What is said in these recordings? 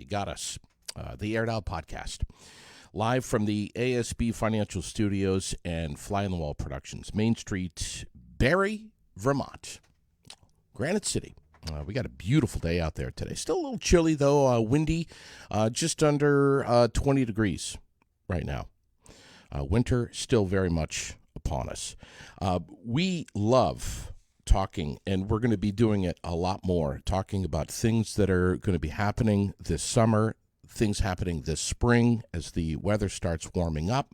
you got us. The Aired Out Podcast. Live from the ASB Financial Studios and Fly on the Wall Productions. Main Street, Barrie, Vermont. Granite City. We got a beautiful day out there today. Still a little chilly, though. Windy. Just under 20 degrees right now. Winter still very much upon us. We love talking, and we're going to be doing it a lot more, talking about things that are going to be happening this summer, things happening this spring as the weather starts warming up.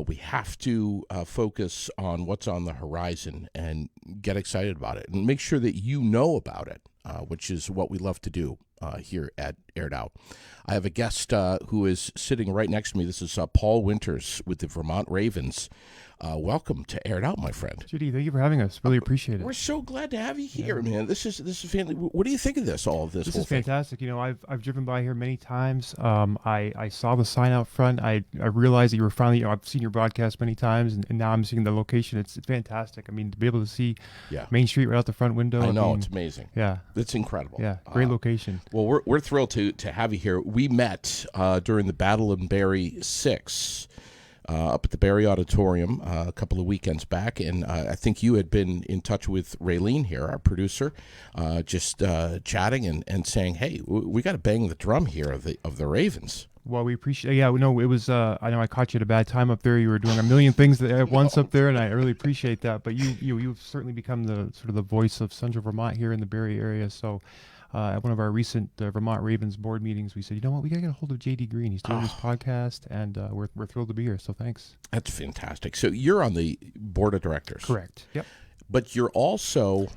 We have to focus on what's on the horizon and get excited about it and make sure that you know about it, which is what we love to do here at Aired Out. I have a guest who is sitting right next to me. This is Paul Winters with the Vermont Ravens. Welcome to Aired Out, my friend. Judy, thank you for having us. Really appreciate it. We're so glad to have you here, man. This is fantastic. What do you think of this? All of this. This whole is thing? fantastic. You know, I've driven by here many times. I saw the sign out front. I realized that you were finally. I've seen your broadcast many times, and now I'm seeing the location. It's fantastic. I mean, to be able to see Main Street right out the front window. I know, it's amazing. Yeah, it's incredible. Yeah, great location. Well, we're thrilled to have you here. We met during the Battle in Barrie 6. Up at the Barrie Auditorium a couple of weekends back, and I think you had been in touch with Raylene here, our producer, just chatting and saying, "Hey, we got to bang the drum here of the Ravens." Well, we appreciate. Yeah, no, it was. I know I caught you at a bad time up there. You were doing a million things at once up there, and I really appreciate that. But you've certainly become the sort of the voice of Central Vermont here in the Barrie area. So. At one of our recent Vermont Ravens board meetings, we said, you know what, we got to get a hold of J.D. Green. He's doing this podcast, and we're thrilled to be here, so thanks. That's fantastic. So you're on the board of directors. Correct. Yep. But you're also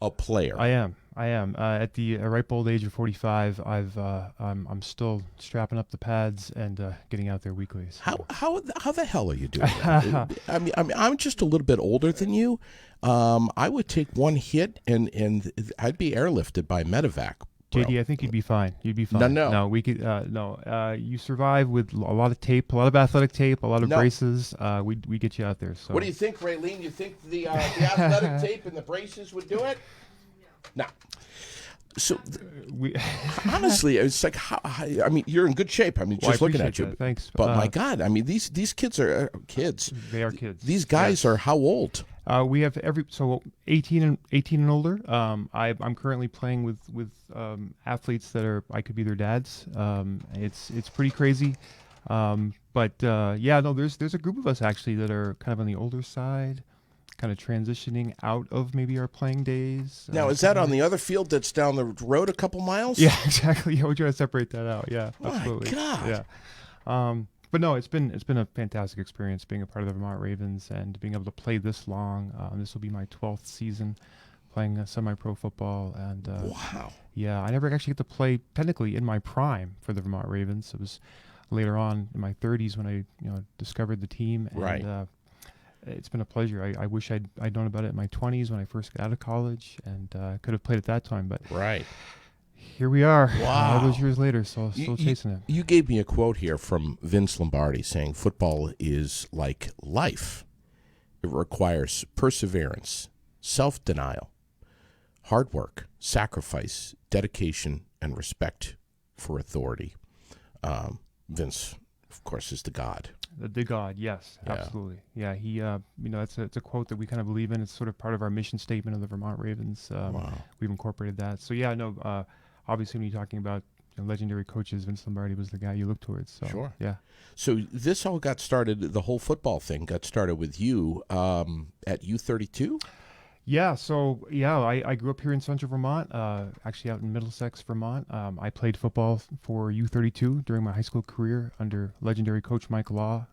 a player. I am. At the ripe old age of 45, I'm still strapping up the pads and getting out there weekly. So. How the hell are you doing that? I mean, I'm just a little bit older than you. I would take one hit and I'd be airlifted by medevac. Bro. JD, I think you'd be fine. No, we could. No, you survive with a lot of tape, a lot of athletic tape, a lot of braces. We get you out there. So. What do you think, Raylene? You think the athletic tape and the braces would do it? No. So, honestly, it's like, I mean, you're in good shape. I mean, just looking at you. That. Thanks. But my God, I mean, these kids are kids. They are kids. These guys are how old? We have 18 and older. I'm currently playing with athletes that I could be their dads. It's pretty crazy. But there's a group of us actually that are kind of on the older side, kind of transitioning out of maybe our playing days. Now, is that on the other field that's down the road a couple miles? Yeah, exactly. Yeah, we're trying to separate that out. Yeah, absolutely. My God. Yeah. But no, it's been a fantastic experience being a part of the Vermont Ravens and being able to play this long. This will be my 12th season playing semi-pro football. And wow. Yeah, I never actually get to play technically in my prime for the Vermont Ravens. It was later on in my 30s when I discovered the team. And, right. It's been a pleasure. I wish I'd known about it in my 20s when I first got out of college and could have played at that time. But right. Here we are, wow. All those years later, so still chasing it. You gave me a quote here from Vince Lombardi saying, football is like life. It requires perseverance, self-denial, hard work, sacrifice, dedication, and respect for authority. Vince, of course, is the God. The God, yes, absolutely. Yeah, he, it's a quote that we kind of believe in. It's sort of part of our mission statement of the Vermont Ravens. Wow. We've incorporated that. So, yeah, no, obviously when you're talking about legendary coaches, Vince Lombardi was the guy you look towards. So, sure. Yeah. So this all got started, the whole football thing got started with you at U32? Yeah, so, I grew up here in Central Vermont, actually out in Middlesex, Vermont. I played football for U32 during my high school career under legendary coach Mike Law.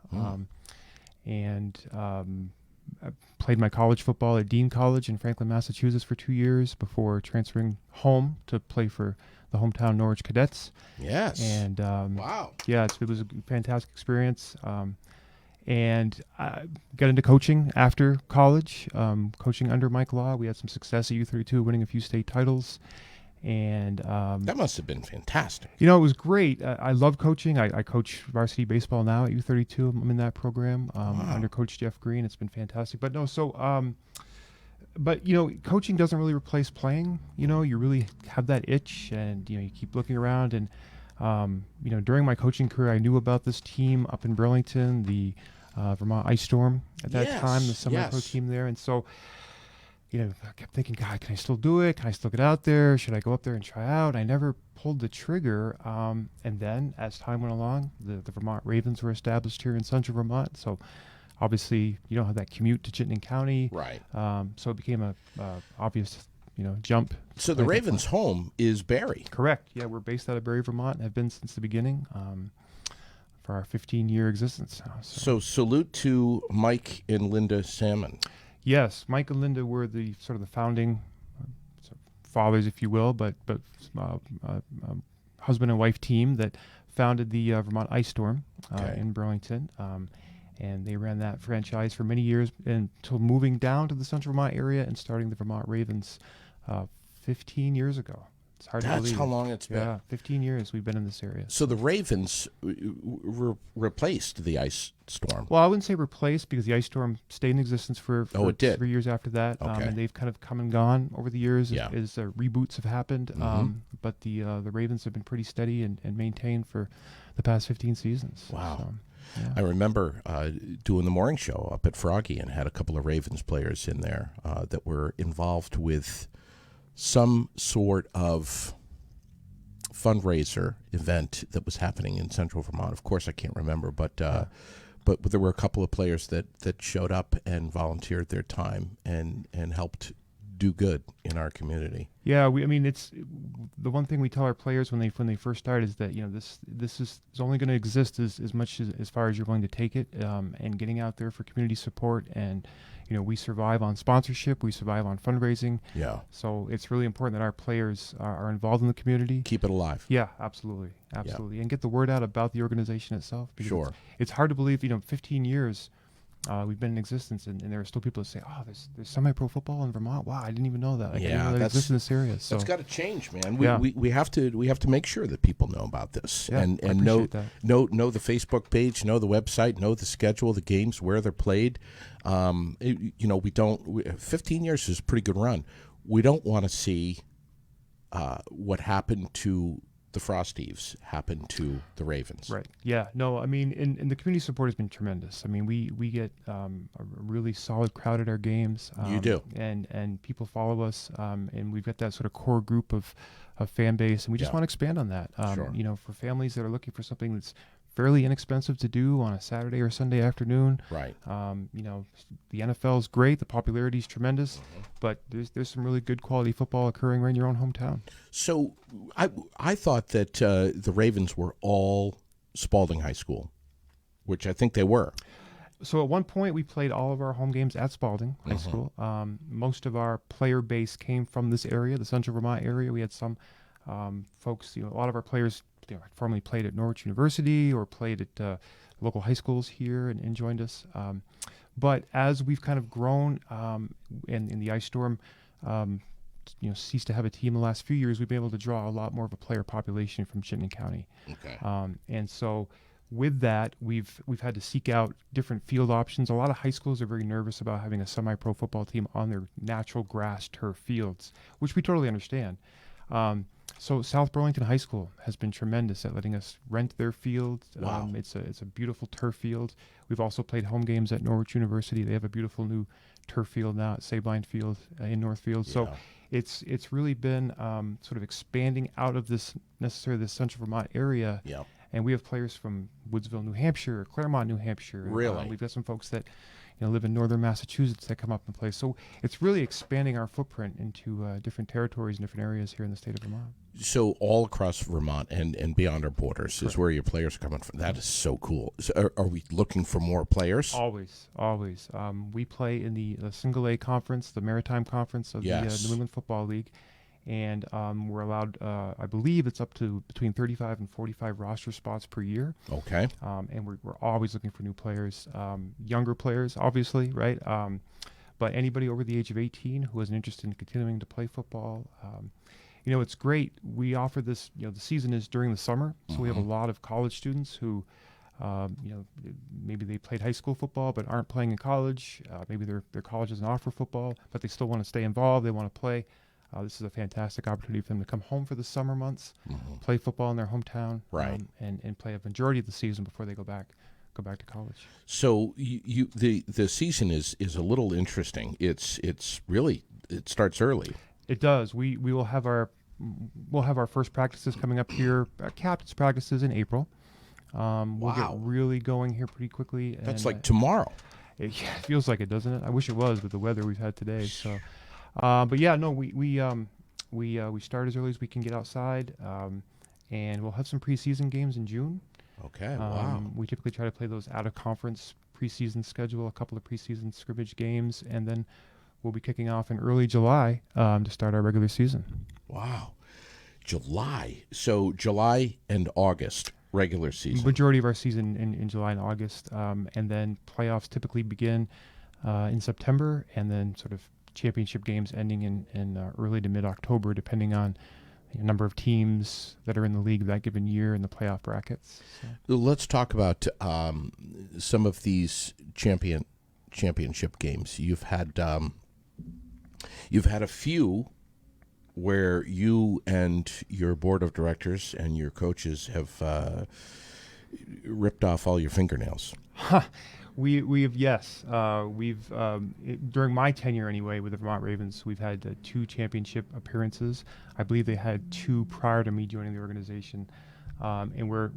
I played my college football at Dean College in Franklin, Massachusetts for 2 years before transferring home to play for the hometown Norwich Cadets. Yes. And wow. Yeah, it was a fantastic experience. And I got into coaching after college, coaching under Mike Law. We had some success at U32, winning a few state titles. And that must have been fantastic. It was great. I love coaching. I coach varsity baseball now at U32. I'm in that program Wow. under Coach Jeff Green. It's been fantastic. But no, so But coaching doesn't really replace playing. You really have that itch, and you keep looking around. And during my coaching career, I knew about this team up in Burlington, the Vermont Ice Storm at that time, the semi-pro team there. And so, I kept thinking, God, can I still do it? Can I still get out there? Should I go up there and try out? I never pulled the trigger. And then, as time went along, the Vermont Ravens were established here in central Vermont. So, obviously, you don't have that commute to Chittenden County. Right. So it became a obvious, jump. So the Ravens' home is Barre. Correct. Yeah, we're based out of Barre, Vermont, and have been since the beginning for our 15-year existence now. So salute to Mike and Linda Salmon. Yes, Mike and Linda were the sort of the founding fathers, if you will, but husband and wife team that founded the Vermont Ice Storm in Burlington. And they ran that franchise for many years until moving down to the central Vermont area and starting the Vermont Ravens 15 years ago. It's hard to believe. That's how long it's been. Yeah, 15 years we've been in this area. So the Ravens replaced the Ice Storm. Well, I wouldn't say replaced, because the Ice Storm stayed in existence for it did. 3 years after that. Okay. And they've kind of come and gone over the years as reboots have happened. Mm-hmm. But the Ravens have been pretty steady and maintained for the past 15 seasons. Wow. So, yeah. I remember doing the morning show up at Froggy and had a couple of Ravens players in there that were involved with some sort of fundraiser event that was happening in central Vermont. Of course, I can't remember, but there were a couple of players that showed up and volunteered their time and helped do good in our community. Yeah, it's the one thing we tell our players when they first start is that this is only going to exist as much as far as you're willing to take it, and getting out there for community support. And we survive on sponsorship, we survive on fundraising. Yeah. So it's really important that our players are involved in the community. Keep it alive. Yeah, absolutely, Yeah. and get the word out about the organization itself. Because Sure. it's hard to believe 15 years. We've been in existence, and there are still people that say, "Oh, there's semi-pro football in Vermont. Wow, I didn't even know that. I didn't know that exists in this area." So that's got to change, man. Yeah. We have to make sure that people know about this, Yeah, and I know appreciate that. know the Facebook page, know the website, know the schedule, the games, where they're played. We don't. 15 years is a pretty good run. We don't want to see what happened to the Frosties happen to the Ravens. Right. Yeah. No, and the community support has been tremendous. We get a really solid crowd at our games. You do. And people follow us, and we've got that sort of core group of fan base, and we just want to expand on that. Sure. For families that are looking for something that's fairly inexpensive to do on a Saturday or Sunday afternoon. Right. The NFL is great. The popularity is tremendous, but there's some really good quality football occurring right in your own hometown. So I thought that the Ravens were all Spalding High School, which I think they were. So at one point, we played all of our home games at Spalding High School. Most of our player base came from this area, the Central Vermont area. We had some folks, a lot of our players formerly played at Norwich University or played at local high schools here and joined us. But as we've kind of grown and in the Ice Storm, ceased to have a team in the last few years, we've been able to draw a lot more of a player population from Chittenden County. Okay. And so with that, we've had to seek out different field options. A lot of high schools are very nervous about having a semi-pro football team on their natural grass turf fields, which we totally understand. So South Burlington High School has been tremendous at letting us rent their field. Wow. It's a beautiful turf field. We've also played home games at Norwich University. They have a beautiful new turf field now at Sabine Field in Northfield. Yeah. So it's really been sort of expanding out of this Central Vermont area. Yeah. And we have players from Woodsville, New Hampshire, Claremont, New Hampshire. Really? We've got some folks that live in northern Massachusetts that come up and play. So it's really expanding our footprint into different territories and different areas here in the state of Vermont. So all across Vermont and beyond our borders is where your players are coming from. That is so cool. So are we looking for more players? Always. We play in the single A conference, the Maritime Conference of the New England Football League. And we're allowed, I believe it's up to between 35 and 45 roster spots per year. Okay. And we're always looking for new players, younger players, obviously, right? But anybody over the age of 18 who has an interest in continuing to play football. It's great. We offer this, the season is during the summer. So we have a lot of college students who maybe they played high school football but aren't playing in college. Maybe their college doesn't offer football, but they still want to stay involved. They want to play. This is a fantastic opportunity for them to come home for the summer months, play football in their hometown, Right. And play a majority of the season before they go back to college. So the season is a little interesting. It's really, it starts early. It does. We'll have our first practices coming up here. Captain's practices in April. We'll get really going here pretty quickly. That's and, like tomorrow. It feels like it, doesn't it? I wish it was with the weather we've had today. So, but yeah, no, we start as early as we can get outside, and we'll have some preseason games in June. Okay. Wow. We typically try to play those out of conference preseason schedule, a couple of preseason scrimmage games, and then we'll be kicking off in early July to start our regular season. Wow. July. So July and August, regular season. Majority of our season in July and August, and then playoffs typically begin in September, and then sort of championship games ending in early to mid-October, depending on the number of teams that are in the league that given year in the playoff brackets. So. Let's talk about some of these championship games. You've had a few where you and your board of directors and your coaches have ripped off all your fingernails. We've during my tenure anyway with the Vermont Ravens, we've had 2 championship appearances. I believe they had 2 prior to me joining the organization, and we're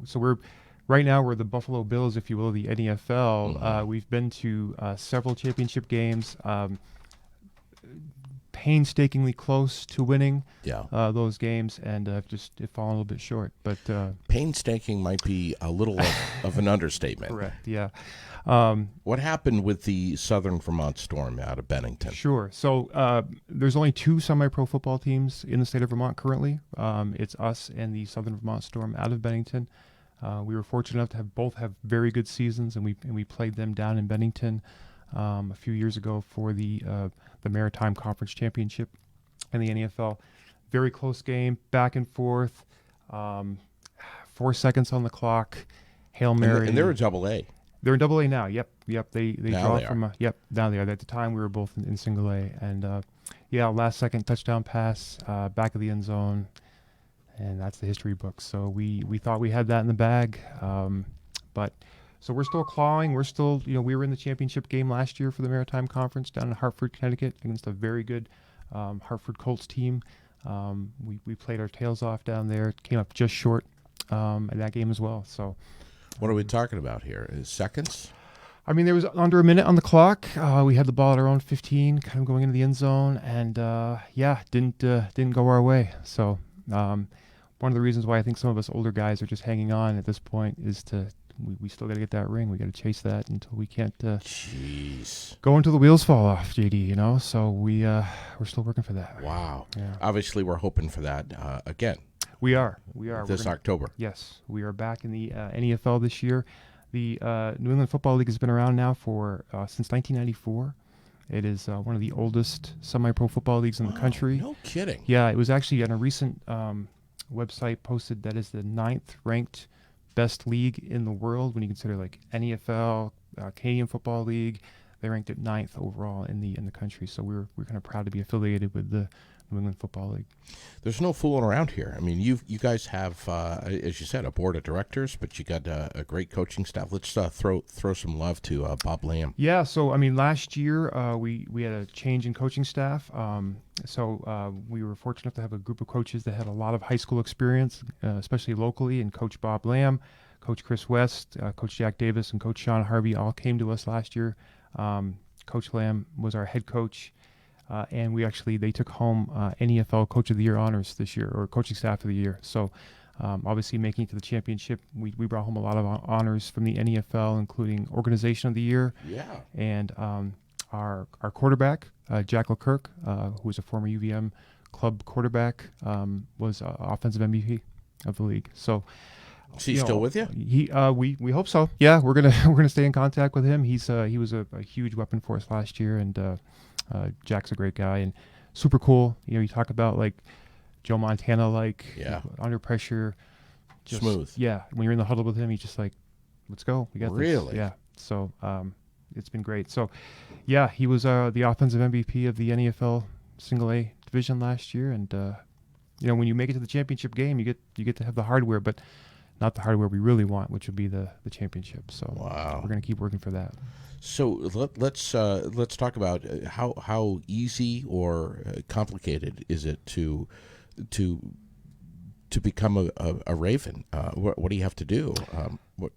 right now we're the Buffalo Bills, if you will, the NFL. We've been to several championship games. Painstakingly close to winning those games, and have fallen a little bit short. But painstaking might be a little of an understatement. Correct. Yeah. What happened with the Southern Vermont Storm out of Bennington? Sure. So there's only 2 semi-pro football teams in the state of Vermont currently. It's us and the Southern Vermont Storm out of Bennington. We were fortunate enough to both have very good seasons, and we played them down in Bennington a few years ago for the Maritime Conference Championship in the NFL. Very close game, back and forth, 4 seconds on the clock, Hail Mary. And they're a Double-A. They're in Double-A now. Yep. They now draw they from are. Now they are. At the time, we were both in Single A, and last second touchdown pass, back of the end zone, and that's the history book. So we thought we had that in the bag, but. So we're still clawing. We're still, we were in the championship game last year for the Maritime Conference down in Hartford, Connecticut, against a very good Hartford Colts team. We played our tails off down there. Came up just short in that game as well. So, what are we talking about here? Seconds? I mean, there was under a minute on the clock. We had the ball at our own 15, kind of going into the end zone, and didn't go our way. So, one of the reasons why I think some of us older guys are just hanging on at this point is we still got to get that ring. We got to chase that until we can't go until the wheels fall off, JD, So we're still working for that. Wow. Yeah. Obviously, we're hoping for that again. We are. This October. Yes. We are back in the NEFL this year. The New England Football League has been around now for since 1994. It is one of the oldest semi-pro football leagues in the country. No kidding. Yeah, it was actually on a recent website posted that is the 9th ranked best league in the world when you consider like NEFL, Canadian Football League. They ranked it 9th overall in the country. So we're kind of proud to be affiliated with the New England Football League. There's no fooling around here. I mean, you guys have, as you said, a board of directors, but you got a great coaching staff. Let's throw some love to Bob Lamb. Yeah. So I mean, last year we had a change in coaching staff. So we were fortunate enough to have a group of coaches that had a lot of high school experience, especially locally. And Coach Bob Lamb, Coach Chris West, Coach Jack Davis, and Coach Sean Harvey all came to us last year. Coach Lamb was our head coach. And they took home NEFL Coach of the Year honors this year, or Coaching Staff of the Year. So obviously making it to the championship, we brought home a lot of honors from the NEFL, including Organization of the Year. Yeah. And our quarterback, Jack Leclerc, who was a former UVM club quarterback, was offensive MVP of the league. So is he still with you? We hope so. Yeah, we're gonna stay in contact with him. He was a huge weapon for us last year, and Jack's a great guy and super cool. You talk about like Joe Montana, under pressure, smooth. Yeah, when you're in the huddle with him, he's just like let's go. We got Really? this. Yeah. So it's been great. So yeah, he was the offensive MVP of the NFL Single A division last year, and when you make it to the championship game, you get to have the hardware, but not the hardware we really want, which would be the championship. So Wow. we're going to keep working for that. So let's talk about how easy or complicated is it to become a Raven? What do you have to do?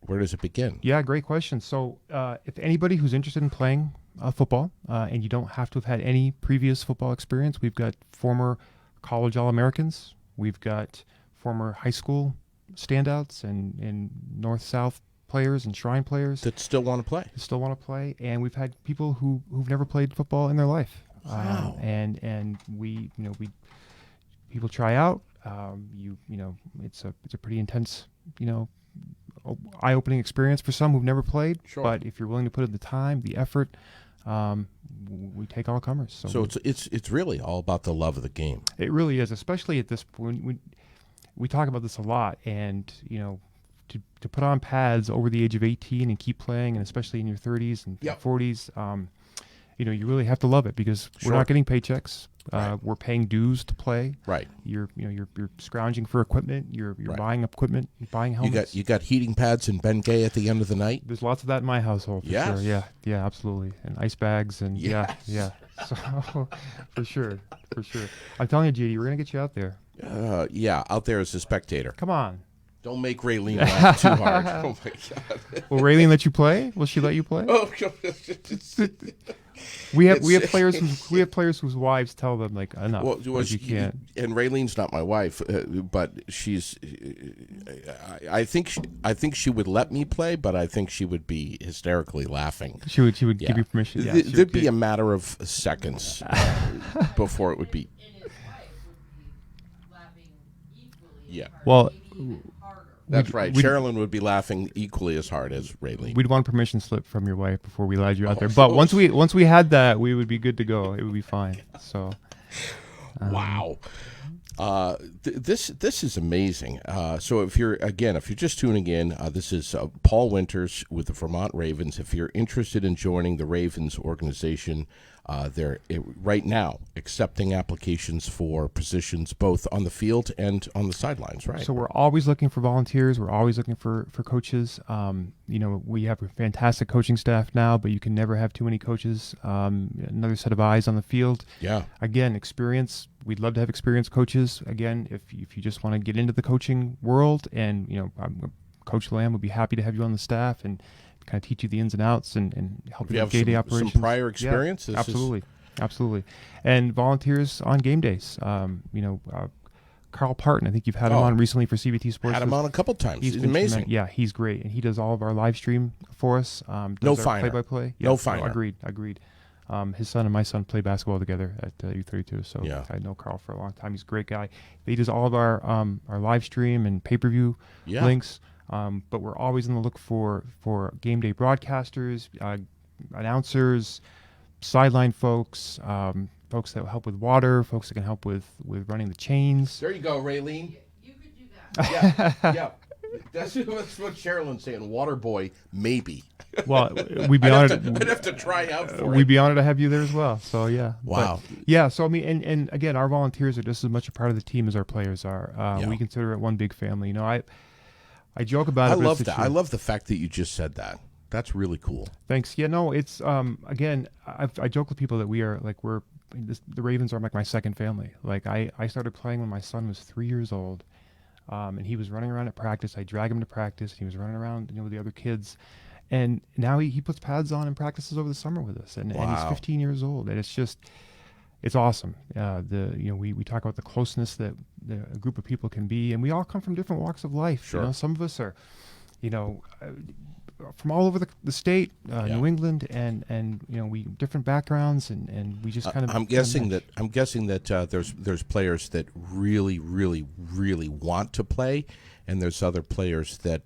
Where does it begin? Yeah, great question. So if anybody who's interested in playing football and you don't have to have had any previous football experience, we've got former college All-Americans. We've got former high school standouts and North-South players and Shrine players That still want to play. And we've had people who've never played football in their life. Wow. And we people try out. It's a pretty intense, eye-opening experience for some who've never played. Sure. But if you're willing to put in the time, the effort, we take all comers. So it's really all about the love of the game. It really is, especially at this point. We talk about this a lot, and to put on pads over the age of 18 and keep playing, and especially in your 30s and 40s, you really have to love it, because we're not getting paychecks. Right. We're paying dues to play. Right. You're scrounging for equipment. You're buying equipment. You're buying helmets. You got heating pads and Bengay at the end of the night. There's lots of that in my household. For Yes. sure. Yeah, absolutely. And ice bags and Yes. yeah. So for sure. I'm telling you, JD, we're gonna get you out there. Out there as a spectator. Come on. Don't make Raylene laugh too hard. Oh my God. Will Raylene let you play? Will she let you play? Oh, We have players whose wives tell them like enough. well, you can't. And Raylene's not my wife, but she's. I think she would let me play, but I think she would be hysterically laughing. She would give you permission. Yeah, There'd be a matter of seconds before it would be. And his wife would be laughing equally. Yeah. Well, maybe even harder. That's right. Sherilyn would be laughing equally as hard as Raylene. we'd want permission slip from your wife before we allowed you out there. But once we had that, we would be good to go. It would be fine. So. Wow. This is amazing. So if you're just tuning in, this is Paul Winters with the Vermont Ravens. If you're interested in joining the Ravens organization, they're right now accepting applications for positions both on the field and on the sidelines, right? So we're always looking for volunteers. We're always looking for coaches. We have a fantastic coaching staff now, but you can never have too many coaches. Another set of eyes on the field. Yeah. Again, experience. We'd love to have experienced coaches. Again, if you just want to get into the coaching world, and Coach Lamb would be happy to have you on the staff and kind of teach you the ins and outs and help you with day-to-day operations. Some prior experience? Yeah, absolutely. And volunteers on game days. Carl Parton, I think you've had him on recently for CBT Sports. Had him on a couple times. He's been amazing. Yeah, he's great, and he does all of our live stream for us. No finer. Play-by-play. No finer. Agreed. His son and my son play basketball together at U32, so Yeah. I know Carl for a long time. He's a great guy. He does all of our live stream and pay-per-view links. But we're always on the look for game day broadcasters, announcers, sideline folks, folks that will help with water, folks that can help with running the chains. There you go, Raylene. You could do that. Yeah. That's what Sherilyn's saying. Water boy, maybe. Well, we'd be honored. I'd have to try out for it. We'd be honored to have you there as well. So yeah. Wow. So I mean, and again, our volunteers are just as much a part of the team as our players are. We consider it one big family. I joke about it. I love that. I love the fact that you just said that. That's really cool. Thanks. Yeah, no, it's again, I joke with people that the Ravens are like my second family. Like I started playing when my son was 3 years old, and he was running around at practice. I drag him to practice, and he was running around, with the other kids, and now he puts pads on and practices over the summer with us, and he's 15 years old, and it's awesome. We talk about the closeness that a group of people can be, and we all come from different walks of life. Sure. Some of us are, from all over the state, New England, and we different backgrounds, and we just kind of. I'm guessing that there's players that really, really, really want to play, and there's other players that,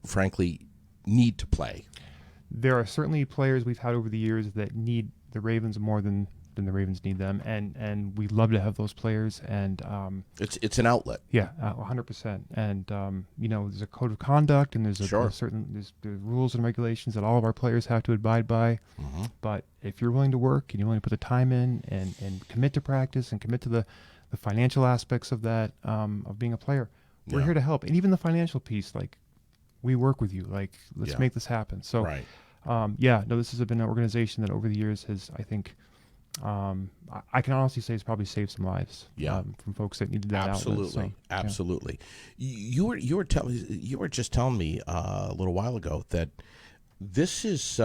frankly, need to play. There are certainly players we've had over the years that need the Ravens more than then the Ravens need them, and we love to have those players. And It's an outlet. yeah, 100%. And there's a code of conduct, and there's Sure. there's rules and regulations that all of our players have to abide by. Mm-hmm. But if you're willing to work and you're willing to put the time in and commit to practice and commit to the financial aspects of that, of being a player, we're Yeah. here to help. And even the financial piece, like, we work with you. Like, let's Yeah. make this happen. So, Right. this has been an organization that over the years has, I think, I can honestly say it's probably saved some lives. Yeah. From folks that needed that Absolutely, outlet. So, yeah. absolutely. You were just telling me a little while ago that this is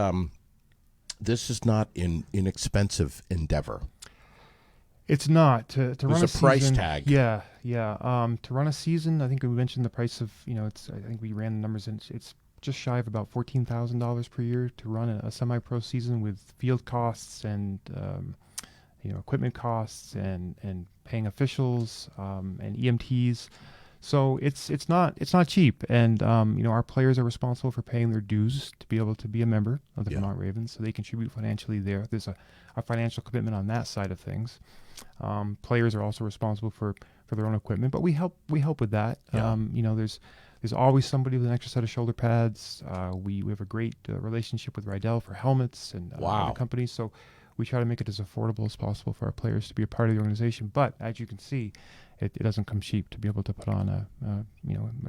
not an inexpensive endeavor. It's not to run a There's a price season, tag. Yeah. To run a season, I think we mentioned the price of, I think we ran the numbers, and it's just shy of about $14,000 per year to run a semi-pro season with field costs and equipment costs and paying officials and EMTs. So it's not cheap, and our players are responsible for paying their dues to be able to be a member of the Yeah. Vermont Ravens, so they contribute financially there. There's a financial commitment on that side of things. Players are also responsible for their own equipment, but we help with that. Yeah. There's always somebody with an extra set of shoulder pads. We have a great relationship with Rydell for helmets and Wow. other companies, so we try to make it as affordable as possible for our players to be a part of the organization. But as you can see, it doesn't come cheap to be able to put on a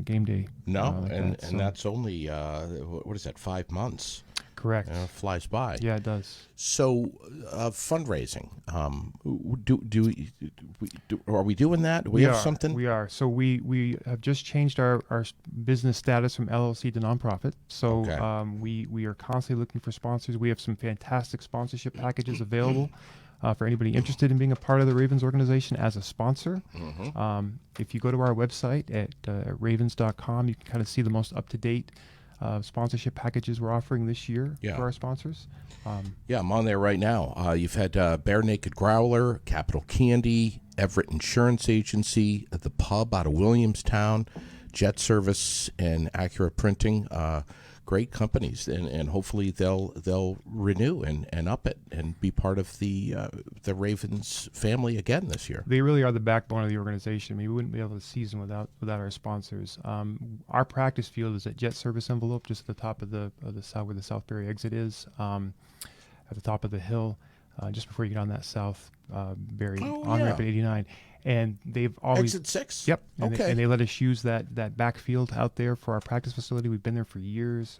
game day. No, like and that. So, that's only what is that? 5 months. correct. It flies by. Yeah, it does. So, fundraising. Are we doing that? Do we have something? We are. So we have just changed our business status from LLC to nonprofit. So Okay. we are constantly looking for sponsors. We have some fantastic sponsorship packages available for anybody interested in being a part of the Ravens organization as a sponsor. Mm-hmm. If you go to our website at ravens.com, you can kind of see the most up-to-date sponsorship packages we're offering this year Yeah. for our sponsors. Yeah, I'm on there right now. You've had Bare Naked Growler, Capital Candy, Everett Insurance Agency, the Pub out of Williamstown, Jet Service, and Accurate Printing. Great companies, and hopefully they'll renew and up it and be part of the Ravens family again this year. They really are the backbone of the organization. I mean, we wouldn't be able to season without our sponsors. Our practice field is at Jet Service Envelope, just at the top of the south, where the Southbury exit is, at the top of the hill, just before you get on that Southbury on-ramp at 89. And they've always Exit 6? Yep. And Okay. they let us use that backfield out there for our practice facility. We've been there for years.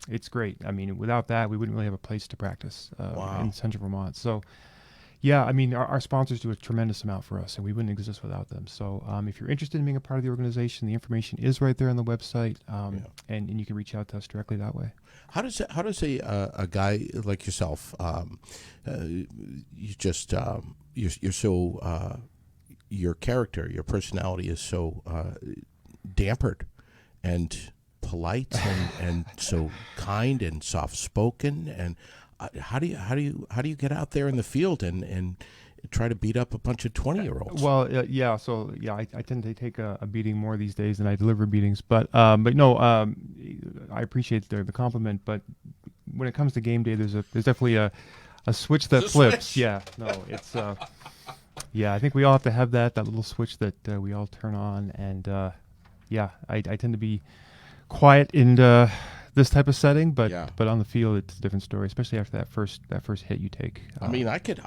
It's great. I mean, without that, we wouldn't really have a place to practice Wow. in Central Vermont. So, yeah, I mean, our sponsors do a tremendous amount for us, and we wouldn't exist without them. So if you're interested in being a part of the organization, the information is right there on the website, and you can reach out to us directly that way. How does a guy like yourself, you're so your character, your personality is so dampered and polite and so kind and soft spoken, and how do you get out there in the field and try to beat up a bunch of 20-year-olds? Well, I tend to take a beating more these days than I deliver beatings, but no, I appreciate the compliment. But when it comes to game day, there's definitely a switch that flips. Switch. Yeah, no, it's I think we all have to have that little switch that we all turn on, and I tend to be quiet in this type of setting, but on the field it's a different story, especially after that first hit you take. I mean, I could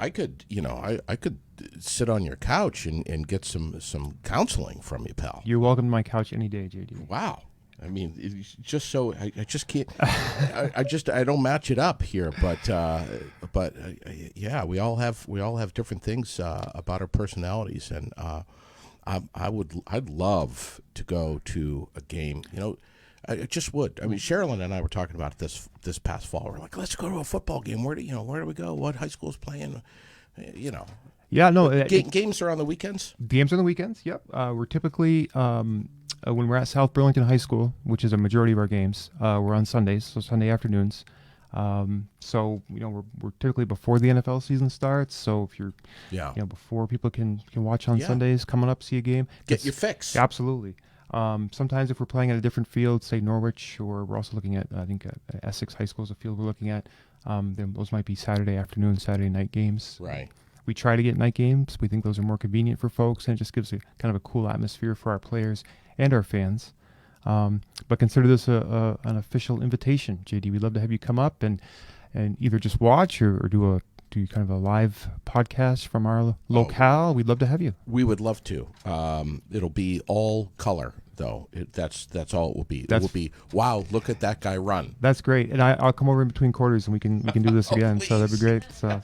sit on your couch and get some counseling from you, pal. You're welcome to my couch any day, JD. Wow. I mean, it's just so I just can't. I don't match it up here, but yeah, we all have different things about our personalities, and I'd love to go to a game. I just would. I mean, Sherilyn and I were talking about it this past fall. We're like, let's go to a football game. Where do we go? What high school's playing? Yeah, no. Games are on the weekends. Games on the weekends. Yep. We're typically when we're at South Burlington High School, which is a majority of our games, we're on Sundays, so Sunday afternoons. So we're typically before the NFL season starts. So if you're before people can watch on Sundays, coming up, see a game, Get your fix. Absolutely. Sometimes if we're playing at a different field, say Norwich, or we're also looking at, I think, Essex High School is a field we're looking at. Then those might be Saturday afternoon, Saturday night games. Right. We try to get night games. We think those are more convenient for folks, and it just gives a kind of a cool atmosphere for our players and our fans. But consider this an official invitation, JD. We'd love to have you come up and either just watch or do kind of a live podcast from our locale. We'd love to have you. We would love to. It'll be all color, though. That's all it will be. It will be, wow, look at that guy run. That's great. And I'll come over in between quarters and we can do this again. Please. So that'd be great. So.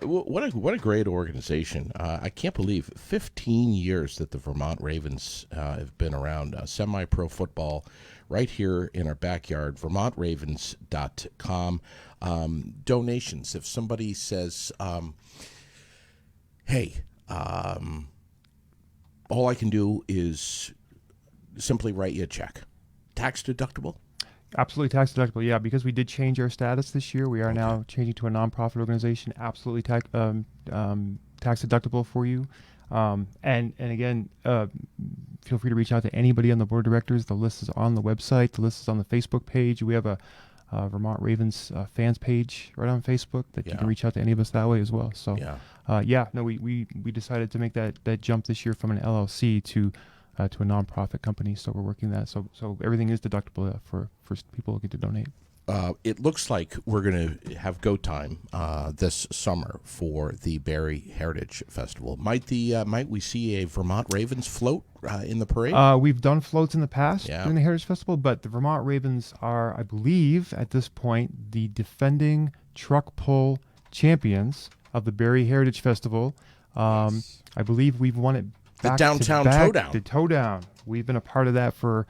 What a great organization. I can't believe 15 years that the Vermont Ravens have been around. Semi-pro football right here in our backyard, vermontravens.com. Donations. If somebody says, hey, all I can do is simply write you a check. Tax deductible? Absolutely tax deductible, yeah, because we did change our status this year. We are now changing to a nonprofit organization. Absolutely tax deductible for you. And again, feel free to reach out to anybody on the board of directors. The list is on the website. The list is on the Facebook page. We have a Vermont Ravens fans page right on Facebook that you can reach out to any of us that way as well. So, we decided to make that jump this year from an LLC to a nonprofit company. So we're working that. So everything is deductible for people looking to donate. It looks like we're going to have go time this summer for the Barrie Heritage Festival. Might we see a Vermont Ravens float in the parade? We've done floats in the past during the Heritage Festival, but the Vermont Ravens are, I believe, at this point, the defending truck pull champions of the Barrie Heritage Festival. Yes. I believe we've won it back the downtown to back, towdown. The towdown. We've been a part of that for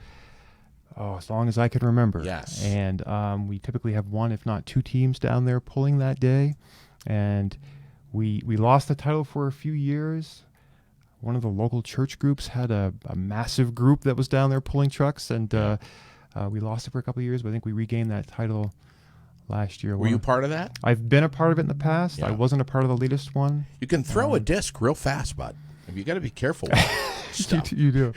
as long as I can remember. Yes. And we typically have one, if not two teams down there pulling that day. And we lost the title for a few years. One of the local church groups had a massive group that was down there pulling trucks, and we lost it for a couple of years, but I think we regained that title last year. Were you part of that? I've been a part of it in the past. Yeah. I wasn't a part of the latest one. You can throw a disc real fast, bud. You got to be careful with stuff. You do.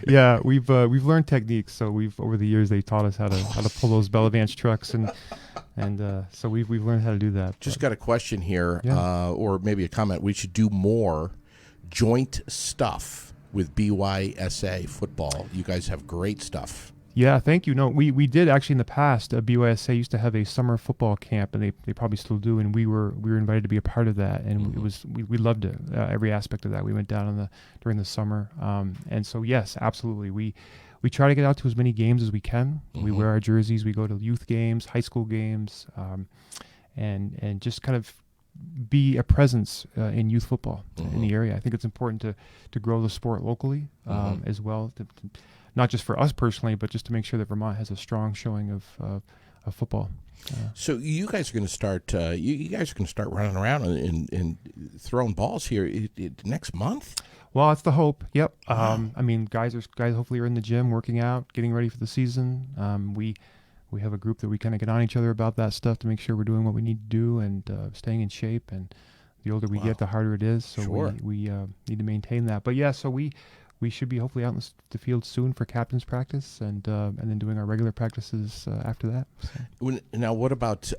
Yeah, we've learned techniques. So over the years they taught us how to pull those Bellavance trucks, and so we've learned how to do that. Just got a question here, Yeah. or maybe a comment. We should do more joint stuff with BYSA football. You guys have great stuff. Yeah, thank you. No, we did actually in the past. BYSA used to have a summer football camp, and they probably still do. And we were invited to be a part of that, and it was we loved it, every aspect of that. We went down during the summer, and so yes, absolutely. We try to get out to as many games as we can. We wear our jerseys. We go to youth games, high school games, and just kind of be a presence in youth football in the area. I think it's important to grow the sport locally as well. Not just for us personally, but just to make sure that Vermont has a strong showing of football. So you guys are going to start. You guys are going to start running around and throwing balls here next month. Well, that's the hope. Yep. I mean, guys hopefully are in the gym working out, getting ready for the season. We have a group that we kind of get on each other about that stuff to make sure we're doing what we need to do and staying in shape. And the older we get, the harder it is. So we need to maintain that. But yeah, so we should be hopefully out in the field soon for captain's practice, and then doing our regular practices after that. So. Now, what about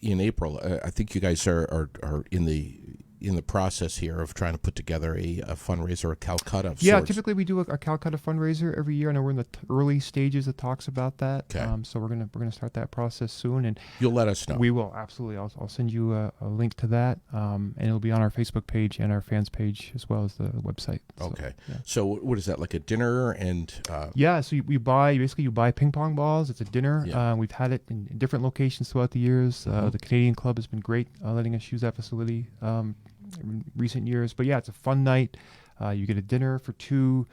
in April? I think you guys are in the process here of trying to put together a fundraiser, a Calcutta of sorts. Typically we do a Calcutta fundraiser every year. I know we're in the early stages of talks about that. Okay. So we're gonna start that process soon, and you'll let us know. We will, absolutely. I'll send you a link to that, and it'll be on our Facebook page and our fans page as well as the website. Okay. So, yeah. So what is that, like a dinner and? So you buy ping pong balls. It's a dinner. Yeah. We've had it in different locations throughout the years. The Canadian Club has been great letting us use that facility in recent years. But yeah, it's a fun night. You get a dinner for two.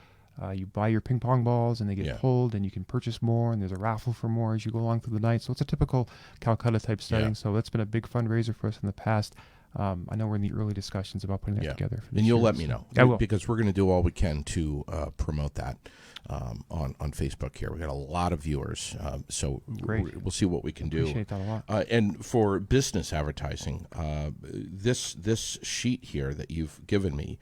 You buy your ping pong balls and they get pulled, and you can purchase more, and there's a raffle for more as you go along through the night. So it's a typical Calcutta type setting. So that's been a big fundraiser for us in the past. I know we're in the early discussions about putting that together. And you'll let me know. I will. Because we're going to do all we can to promote that on Facebook here. We got a lot of viewers, so we'll see what we can do. Appreciate that a lot. And for business advertising, this sheet here that you've given me,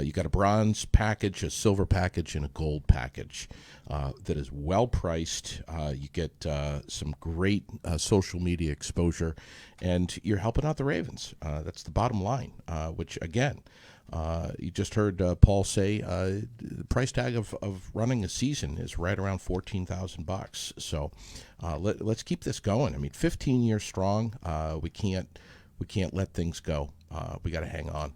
You got a bronze package, a silver package, and a gold package that is well priced. You get some great social media exposure, and you're helping out the Ravens. That's the bottom line, which, again, you just heard Paul say the price tag of running a season is right around $14,000. So let's keep this going. I mean, 15 years strong. We can't let things go. We got to hang on.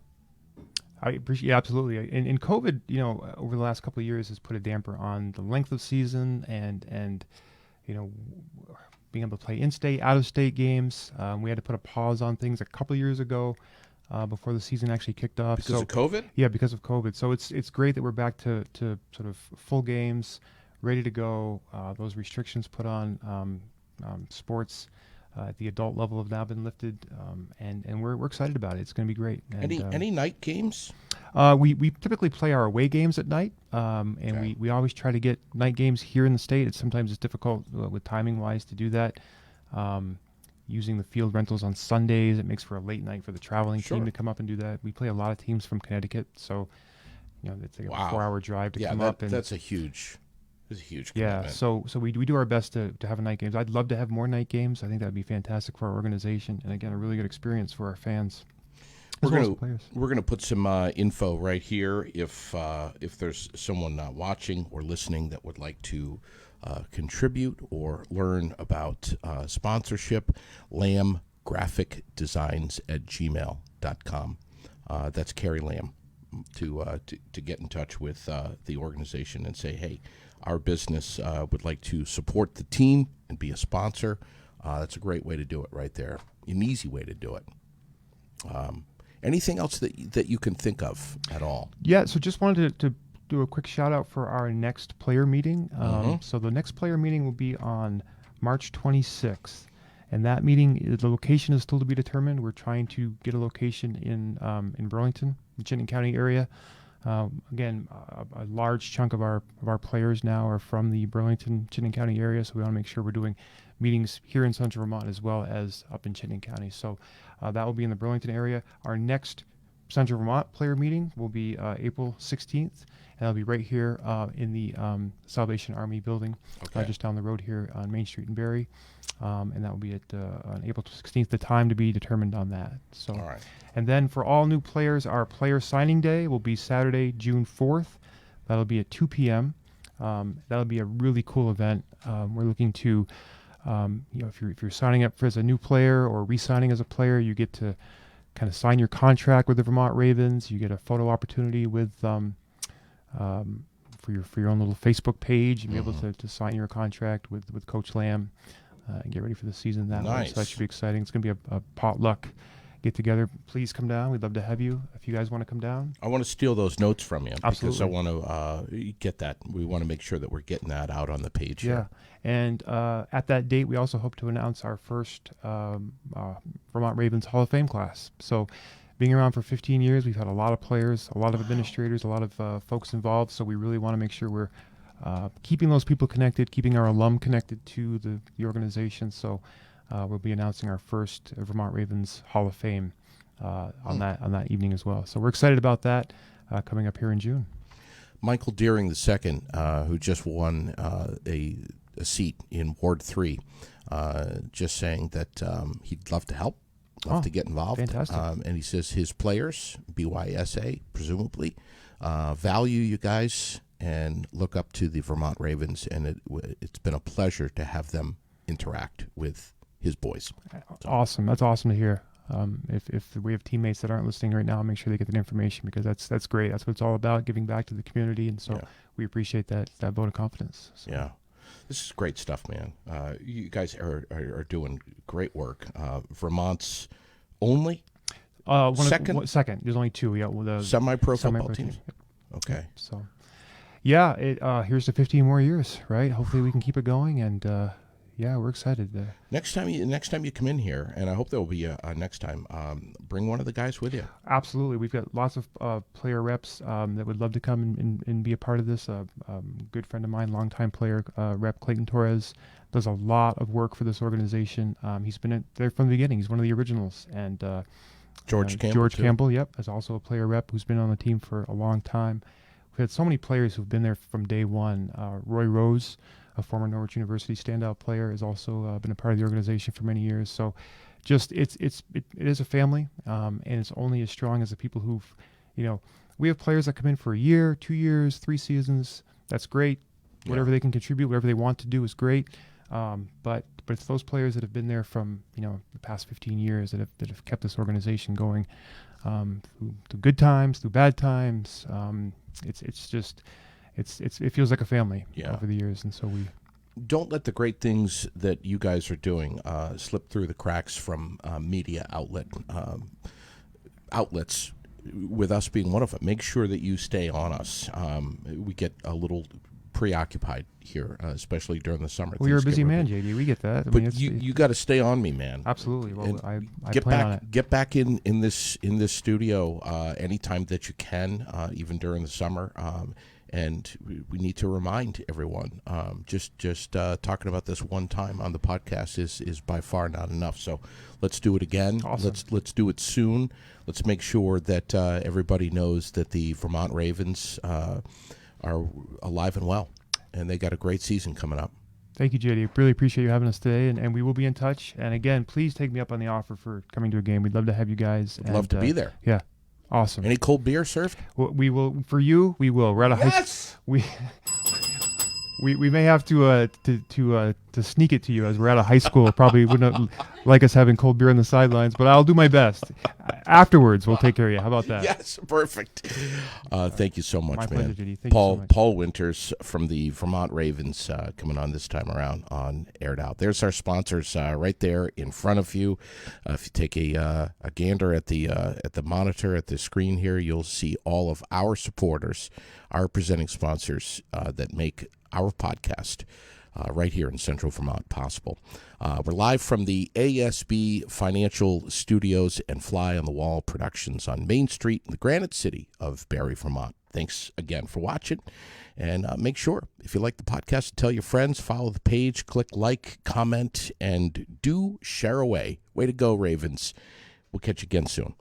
I appreciate, yeah, absolutely. And COVID, over the last couple of years has put a damper on the length of season and being able to play in-state, out-of-state games. We had to put a pause on things a couple of years ago before the season actually kicked off. Because of COVID? Yeah, because of COVID. So it's great that we're back to sort of full games, ready to go. Those restrictions put on sports at the adult level have now been lifted, and we're excited about it. It's going to be great. And, any night games? We typically play our away games at night, and Okay. we always try to get night games here in the state. Sometimes it's difficult with timing wise to do that. Using the field rentals on Sundays, it makes for a late night for the traveling Sure. team to come up and do that. We play a lot of teams from Connecticut, so it's like Wow. a 4-hour drive to Yeah, come up. And that's a huge commitment. yeah, so we do our best to have night games. I'd love to have more night games. I think that'd be fantastic for our organization, and again, a really good experience for our fans. We're as well as gonna the players. we're gonna put some info right here if there's someone watching or listening that would like to contribute or learn about sponsorship. lambgraphicdesigns@gmail.com. That's Carrie Lamb to get in touch with the organization and say, hey, our business would like to support the team and be a sponsor. That's a great way to do it right there. An easy way to do it. Anything else that you can think of at all? Yeah, so just wanted to do a quick shout out for our next player meeting. So the next player meeting will be on March 26th. And that meeting, the location is still to be determined. We're trying to get a location in Burlington, the Chittenden County area. Again, a large chunk of our players now are from the Burlington, Chittenden County area, so we want to make sure we're doing meetings here in Central Vermont as well as up in Chittenden County. So that will be in the Burlington area. Our next Central Vermont player meeting will be April 16th, and it'll be right here in the Salvation Army building, just down the road here on Main Street in Barrie. And that will be on April 16th, the time to be determined on that. So, All right. And then for all new players, our player signing day will be Saturday, June 4th. That'll be at 2 p.m. That'll be a really cool event. We're looking to, if you're signing up as a new player or re-signing as a player, you get to kind of sign your contract with the Vermont Ravens. You get a photo opportunity with for your own little Facebook page and be able to sign your contract with Coach Lamb and get ready for the season that way. Nice. So that should be exciting. It's going to be a potluck get together. Please come down. We'd love to have you if you guys want to come down. I want to steal those notes from you because I Absolutely. want to get that. We want to make sure that we're getting that out on the page Yeah. here. And at that date, we also hope to announce our first Vermont Ravens Hall of Fame class. So being around for 15 years, we've had a lot of players, a lot of administrators, a lot of folks involved. So we really want to make sure we're keeping those people connected, keeping our alum connected to the organization. So we'll be announcing our first Vermont Ravens Hall of Fame on that evening as well. So we're excited about that coming up here in June. Michael Deering II, who just won a seat in Ward 3, just saying that he'd love to help, to get involved. Fantastic. And he says his players, BYSA, presumably, value you guys and look up to the Vermont Ravens, and it's been a pleasure to have them interact with his boys. Awesome. That's awesome to hear. If we have teammates that aren't listening right now, make sure they get that information because that's great. That's what it's all about, giving back to the community, and so we appreciate that vote of confidence. So. Yeah. This is great stuff, man. You guys are doing great work. Vermont's only second. There's only two. Yeah, the semi-pro football semi-pro teams. teams. Okay. So, yeah, here's to 15 more years, right? Hopefully we can keep it going, and we're excited. Next time you come in here, and I hope there will be a next time. Bring one of the guys with you. Absolutely, we've got lots of player reps that would love to come and be a part of this. Good friend of mine, longtime player rep Clayton Torres, does a lot of work for this organization. He's been there from the beginning. He's one of the originals, and George Campbell. George too. Campbell, yep, is also a player rep who's been on the team for a long time. We've had so many players who've been there from day one. Roy Rose, a former Norwich University standout player, has also been a part of the organization for many years. So, just it is a family, and it's only as strong as the people who've, we have players that come in for a year, 2 years, 3 seasons. That's great. Whatever they can contribute, whatever they want to do is great. But it's those players that have been there from the past 15 years that have kept this organization going through good times, through bad times. It feels like a family over the years, and so we don't let the great things that you guys are doing slip through the cracks from media outlets. With us being one of them, make sure that you stay on us. We get a little preoccupied here, especially during the summer. Well, you're a busy man, JD. We get that. But you got to stay on me, man. Absolutely. Well, I get plan back on it. get back in this studio anytime that you can, even during the summer. And we need to remind everyone. Just talking about this one time on the podcast is by far not enough. So let's do it again. Awesome. Let's do it soon. Let's make sure that everybody knows that the Vermont Ravens are alive and well, and they got a great season coming up. Thank you, JD. Really appreciate you having us today, and we will be in touch. And again, please take me up on the offer for coming to a game. We'd love to have you guys. I'd love to be there. Yeah. Awesome. Any cold beer served? Well, we will for you. We will. We're at a Yes! We may have to sneak it to you as we're at a high school. Probably wouldn't like us having cold beer on the sidelines, but I'll do my best. Afterwards, we'll take care of you. How about that? Yes, perfect. Thank you so much, My man. pleasure, JD. Thank you so much. Paul Winters from the Vermont Ravens coming on this time around on Aired Out. There's our sponsors right there in front of you. If you take a gander at the monitor at the screen here, you'll see all of our supporters, our presenting sponsors that make our podcast right here in Central Vermont possible. We're live from the ASB Financial Studios and Fly on the Wall Productions on Main Street in the Granite City of Barre, Vermont. Thanks again for watching, and make sure, if you like the podcast, to tell your friends, follow the page, click like, comment, and do share away. Way to go, Ravens. We'll catch you again soon.